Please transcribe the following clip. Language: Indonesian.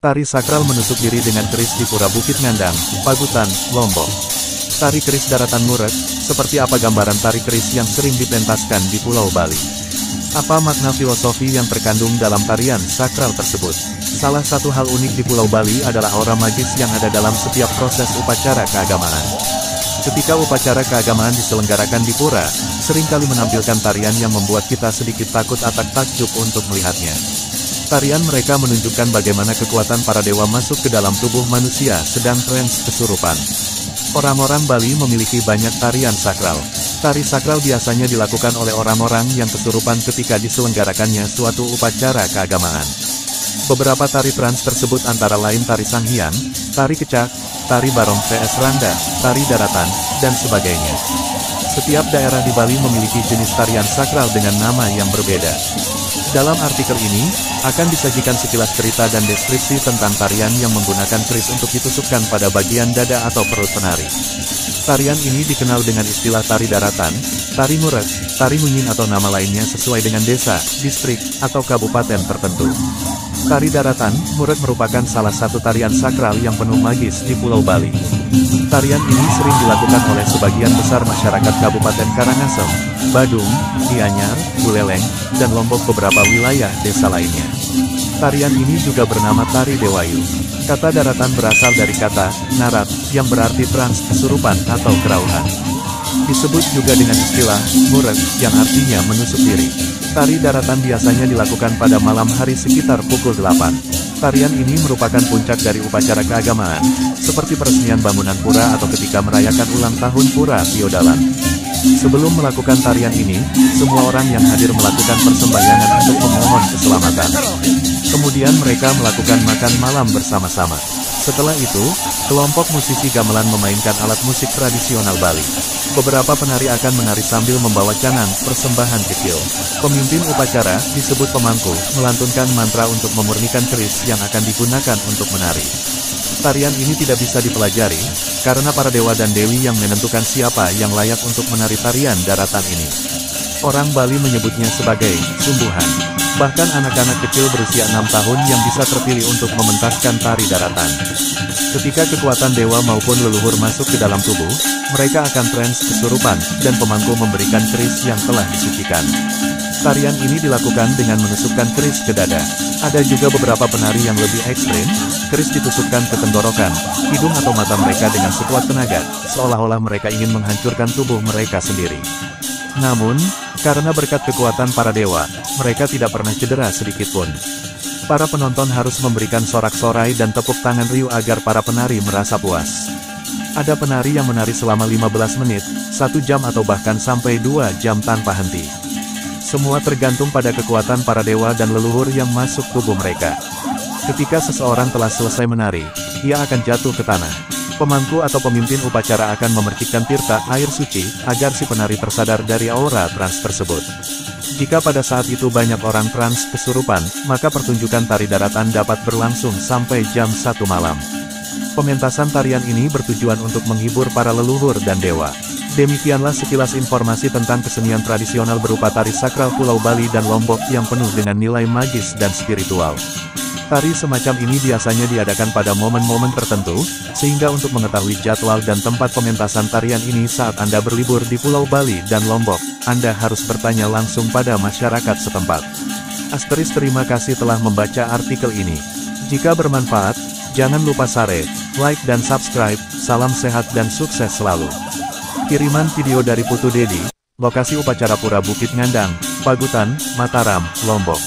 Tari sakral menusuk diri dengan keris di Pura Bukit Ngandang, Pagutan, Lombok. Tari keris daratan murek, seperti apa gambaran tari keris yang sering dipentaskan di Pulau Bali? Apa makna filosofi yang terkandung dalam tarian sakral tersebut? Salah satu hal unik di Pulau Bali adalah aura magis yang ada dalam setiap proses upacara keagamaan. Ketika upacara keagamaan diselenggarakan di pura, seringkali menampilkan tarian yang membuat kita sedikit takut atau takjub untuk melihatnya. Tarian mereka menunjukkan bagaimana kekuatan para dewa masuk ke dalam tubuh manusia sedang trans kesurupan. Orang-orang Bali memiliki banyak tarian sakral. Tari sakral biasanya dilakukan oleh orang-orang yang kesurupan ketika diselenggarakannya suatu upacara keagamaan. Beberapa tari trans tersebut antara lain tari Sanghyang, tari kecak, tari barong vs randa, tari daratan, dan sebagainya. Setiap daerah di Bali memiliki jenis tarian sakral dengan nama yang berbeda. Dalam artikel ini, akan disajikan sekilas cerita dan deskripsi tentang tarian yang menggunakan keris untuk ditusukkan pada bagian dada atau perut penari. Tarian ini dikenal dengan istilah tari daratan, tari murek, tari munyin atau nama lainnya sesuai dengan desa, distrik, atau kabupaten tertentu. Tari daratan, murek merupakan salah satu tarian sakral yang penuh magis di Pulau Bali. Tarian ini sering dilakukan oleh sebagian besar masyarakat Kabupaten Karangasem, Badung, Gianyar, Buleleng, dan Lombok beberapa wilayah desa lainnya. Tarian ini juga bernama Tari Dewayu. Kata daratan berasal dari kata, narat, yang berarti trans kesurupan atau kerauhan. Disebut juga dengan istilah, murek, yang artinya menusuk diri. Tari daratan biasanya dilakukan pada malam hari sekitar pukul 8. Tarian ini merupakan puncak dari upacara keagamaan, seperti peresmian bangunan pura atau ketika merayakan ulang tahun pura Piodalan. Sebelum melakukan tarian ini, semua orang yang hadir melakukan persembahyangan untuk memohon keselamatan. Kemudian mereka melakukan makan malam bersama-sama. Setelah itu, kelompok musisi gamelan memainkan alat musik tradisional Bali. Beberapa penari akan menari sambil membawa canang, persembahan kecil. Pemimpin upacara, disebut pemangku, melantunkan mantra untuk memurnikan keris yang akan digunakan untuk menari. Tarian ini tidak bisa dipelajari, karena para dewa dan dewi yang menentukan siapa yang layak untuk menari tarian daratan ini. Orang Bali menyebutnya sebagai sumbuhan. Bahkan anak-anak kecil berusia 6 tahun yang bisa terpilih untuk mementaskan tari daratan. Ketika kekuatan dewa maupun leluhur masuk ke dalam tubuh, mereka akan trans kesurupan, dan pemangku memberikan keris yang telah disucikan. Tarian ini dilakukan dengan menusukkan keris ke dada. Ada juga beberapa penari yang lebih ekstrim, keris ditusukkan ke tenggorokan, hidung atau mata mereka dengan sekuat tenaga, seolah-olah mereka ingin menghancurkan tubuh mereka sendiri. Namun, karena berkat kekuatan para dewa, mereka tidak pernah cedera sedikitpun. Para penonton harus memberikan sorak-sorai dan tepuk tangan riuh agar para penari merasa puas. Ada penari yang menari selama 15 menit, 1 jam atau bahkan sampai 2 jam tanpa henti. Semua tergantung pada kekuatan para dewa dan leluhur yang masuk tubuh mereka. Ketika seseorang telah selesai menari, ia akan jatuh ke tanah. Pemangku atau pemimpin upacara akan memercikkan tirta air suci, agar si penari tersadar dari aura trans tersebut. Jika pada saat itu banyak orang trans kesurupan, maka pertunjukan tari daratan dapat berlangsung sampai jam 1 malam. Pementasan tarian ini bertujuan untuk menghibur para leluhur dan dewa. Demikianlah sekilas informasi tentang kesenian tradisional berupa tari sakral Pulau Bali dan Lombok yang penuh dengan nilai magis dan spiritual. Tari semacam ini biasanya diadakan pada momen-momen tertentu, sehingga untuk mengetahui jadwal dan tempat pementasan tarian ini saat Anda berlibur di Pulau Bali dan Lombok, Anda harus bertanya langsung pada masyarakat setempat. Asteris terima kasih telah membaca artikel ini. Jika bermanfaat, jangan lupa share, like dan subscribe. Salam sehat dan sukses selalu. Kiriman video dari Putu Dedi, lokasi upacara Pura Bukit Ngandang, Pagutan, Mataram, Lombok.